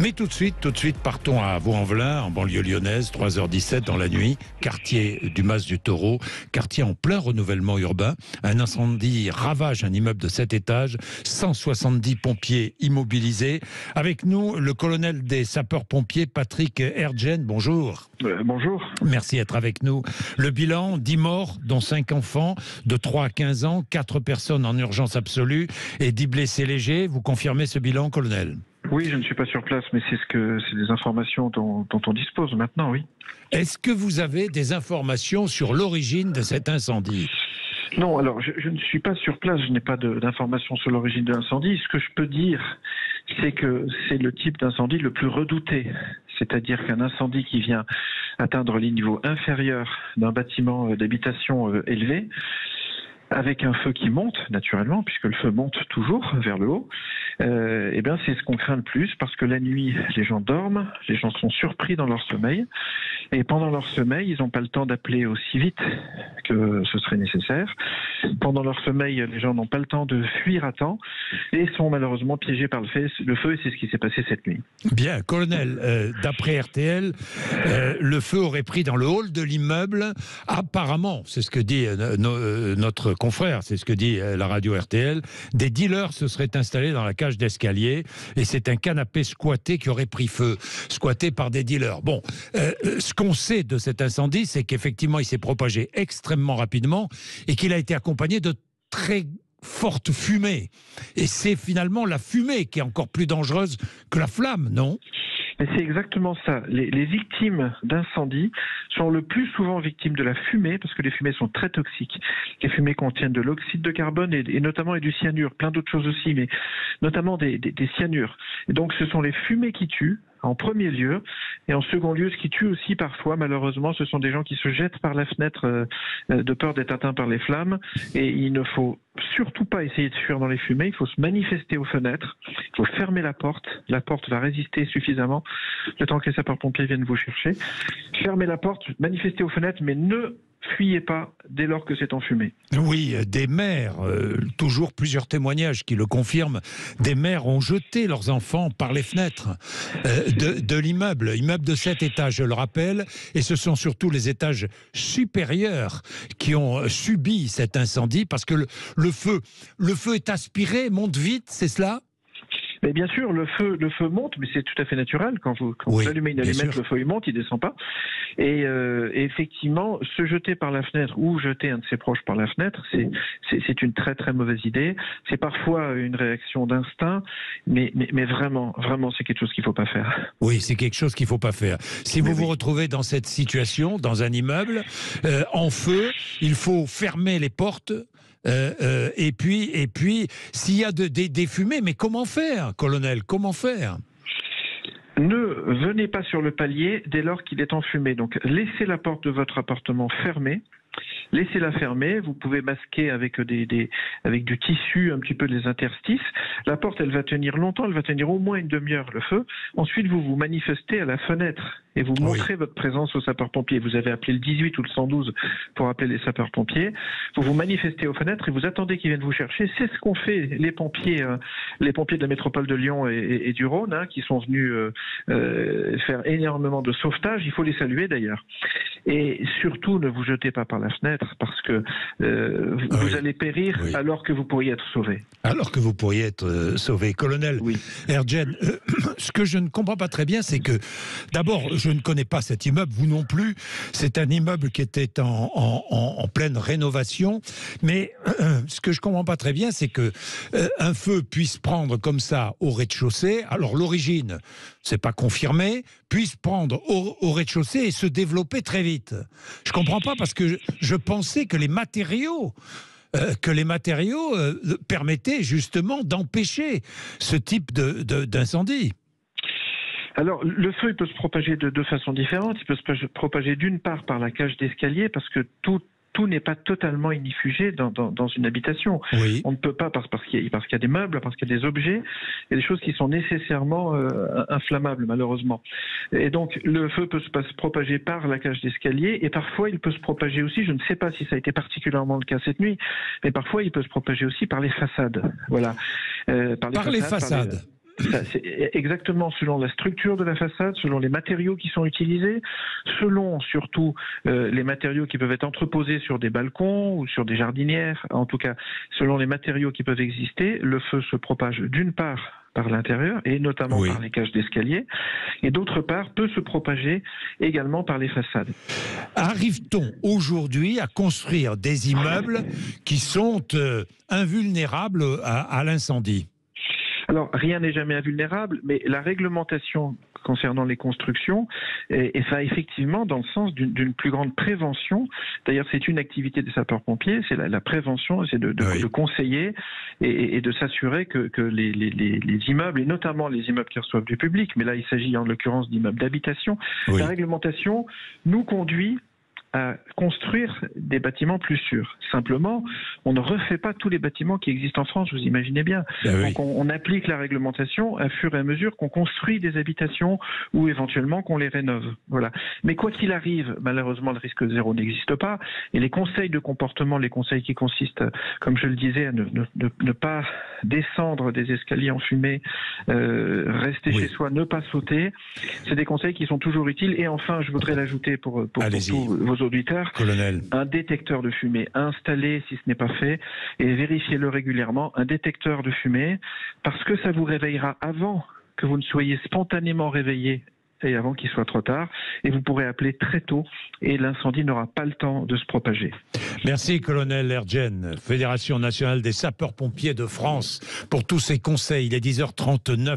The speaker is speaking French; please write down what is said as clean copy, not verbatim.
Mais tout de suite, partons à Vaux-en-Velin, en banlieue lyonnaise, 3h17 dans la nuit, quartier du Mas du Taureau, quartier en plein renouvellement urbain. Un incendie ravage un immeuble de 7 étages, 170 pompiers immobilisés. Avec nous, le colonel des sapeurs-pompiers, Patrick Erdgen. Bonjour. Bonjour. Merci d'être avec nous. Le bilan, 10 morts, dont 5 enfants de 3 à 15 ans, 4 personnes en urgence absolue et 10 blessés légers. Vous confirmez ce bilan, colonel ? Oui, je ne suis pas sur place, mais c'est des informations dont on dispose maintenant, oui. Est-ce que vous avez des informations sur l'origine de cet incendie ? Non, alors je ne suis pas sur place, je n'ai pas d'informations sur l'origine de l'incendie. Ce que je peux dire, c'est que c'est le type d'incendie le plus redouté. C'est-à-dire qu'un incendie qui vient atteindre les niveaux inférieurs d'un bâtiment d'habitation élevé, avec un feu qui monte, naturellement, puisque le feu monte toujours vers le haut, eh bien c'est ce qu'on craint le plus, parce que la nuit, les gens dorment, les gens sont surpris dans leur sommeil, et pendant leur sommeil, ils n'ont pas le temps d'appeler aussi vite que ce serait nécessaire. Pendant leur sommeil, les gens n'ont pas le temps de fuir à temps, et sont malheureusement piégés par le feu, et c'est ce qui s'est passé cette nuit. Bien, colonel, d'après RTL, le feu aurait pris dans le hall de l'immeuble, apparemment, c'est ce que dit notre confrère, c'est ce que dit la radio RTL, des dealers se seraient installés dans la cage d'escalier et c'est un canapé squatté qui aurait pris feu, squatté par des dealers. Bon, ce qu'on sait de cet incendie, c'est qu'effectivement il s'est propagé extrêmement rapidement et qu'il a été accompagné de très forte fumée. Et c'est finalement la fumée qui est encore plus dangereuse que la flamme, non ? Mais c'est exactement ça. Les victimes d'incendie sont le plus souvent victimes de la fumée, parce que les fumées sont très toxiques. Les fumées contiennent de l'oxyde de carbone et notamment du cyanure, plein d'autres choses aussi, mais notamment des cyanures. Et donc ce sont les fumées qui tuent, en premier lieu, et en second lieu, ce qui tue aussi parfois, malheureusement, ce sont des gens qui se jettent par la fenêtre de peur d'être atteints par les flammes, et il ne faut surtout pas essayer de fuir dans les fumées, il faut se manifester aux fenêtres, il faut fermer la porte va résister suffisamment le temps que les sapeurs-pompiers viennent vous chercher. Fermez la porte, manifestez aux fenêtres, mais ne fuyez pas dès lors que c'est en fumée. Oui, des mères, toujours plusieurs témoignages qui le confirment, des mères ont jeté leurs enfants par les fenêtres de l'immeuble de 7 étages, je le rappelle, et ce sont surtout les étages supérieurs qui ont subi cet incendie, parce que le feu est aspiré, monte vite, c'est cela ? Mais bien sûr, le feu monte, mais c'est tout à fait naturel. Quand vous allumez une allumette, le feu il monte, il descend pas. Et effectivement, se jeter par la fenêtre ou jeter un de ses proches par la fenêtre, c'est une très très mauvaise idée. C'est parfois une réaction d'instinct, mais vraiment, c'est quelque chose qu'il faut pas faire. Oui, c'est quelque chose qu'il faut pas faire. Si vous vous retrouvez dans cette situation, dans un immeuble en feu, il faut fermer les portes. Et puis, s'il y a des fumées, mais comment faire, colonel, comment faire ? Ne venez pas sur le palier dès lors qu'il est enfumé. Donc, laissez la porte de votre appartement fermée. Laissez-la fermée, vous pouvez masquer avec du tissu un petit peu les interstices. La porte, elle va tenir longtemps, elle va tenir au moins une demi-heure le feu. Ensuite, vous vous manifestez à la fenêtre et vous montrez votre présence aux sapeurs-pompiers. Vous avez appelé le 18 ou le 112 pour appeler les sapeurs-pompiers. Vous vous manifestez aux fenêtres et vous attendez qu'ils viennent vous chercher. C'est ce qu'ont fait les pompiers de la métropole de Lyon et du Rhône, qui sont venus faire énormément de sauvetage. Il faut les saluer d'ailleurs. Et surtout, ne vous jetez pas par la fenêtre parce que vous allez périr alors que vous pourriez être sauvé. Alors que vous pourriez être sauvé. Colonel Erdgen, ce que je ne comprends pas très bien, c'est que d'abord, je ne connais pas cet immeuble, vous non plus. C'est un immeuble qui était en pleine rénovation. Mais ce que je ne comprends pas très bien, c'est que un feu puisse prendre comme ça au rez-de-chaussée. Alors l'origine, c'est pas confirmé, puisse prendre au rez-de-chaussée et se développer très vite. Je comprends pas parce que je pensais que les matériaux permettaient justement d'empêcher ce type d'incendie. Alors, le feu, il peut se propager de deux façons différentes. Il peut se propager d'une part par la cage d'escalier, parce que tout n'est pas totalement inifugé dans une habitation. Oui. On ne peut pas, parce qu'il y a des meubles, parce qu'il y a des objets, il y a des choses qui sont nécessairement inflammables, malheureusement. Et donc, le feu peut se propager par la cage d'escalier, et parfois, il peut se propager aussi, je ne sais pas si ça a été particulièrement le cas cette nuit, mais parfois, il peut se propager aussi par les façades. Voilà. Par les façades. C'est exactement selon la structure de la façade, selon les matériaux qui sont utilisés, selon surtout les matériaux qui peuvent être entreposés sur des balcons ou sur des jardinières. En tout cas, selon les matériaux qui peuvent exister, le feu se propage d'une part par l'intérieur, et notamment par les cages d'escalier, et d'autre part peut se propager également par les façades. Arrive-t-on aujourd'hui à construire des immeubles qui sont invulnérables à l'incendie ? Alors, rien n'est jamais invulnérable, mais la réglementation concernant les constructions va effectivement dans le sens d'une plus grande prévention. D'ailleurs, c'est une activité des sapeurs-pompiers, c'est la prévention, c'est de conseiller et de s'assurer que les immeubles, et notamment les immeubles qui reçoivent du public, mais là il s'agit en l'occurrence d'immeubles d'habitation, la réglementation nous conduit à construire des bâtiments plus sûrs. Simplement, on ne refait pas tous les bâtiments qui existent en France, vous imaginez bien. Donc on applique la réglementation à fur et à mesure qu'on construit des habitations ou éventuellement qu'on les rénove. Voilà. Mais quoi qu'il arrive, malheureusement, le risque zéro n'existe pas. Et les conseils de comportement, les conseils qui consistent, comme je le disais, à ne pas descendre des escaliers enfumés, rester chez soi, ne pas sauter, c'est des conseils qui sont toujours utiles. Et enfin, je voudrais l'ajouter pour tous vos auditeurs, Colonel. Un détecteur de fumée installé si ce n'est pas fait, et vérifiez-le régulièrement, un détecteur de fumée, parce que ça vous réveillera avant que vous ne soyez spontanément réveillé et avant qu'il soit trop tard, et vous pourrez appeler très tôt et l'incendie n'aura pas le temps de se propager. Merci Colonel Erdjen, Fédération nationale des sapeurs-pompiers de France, pour tous ces conseils. Il est 10h39.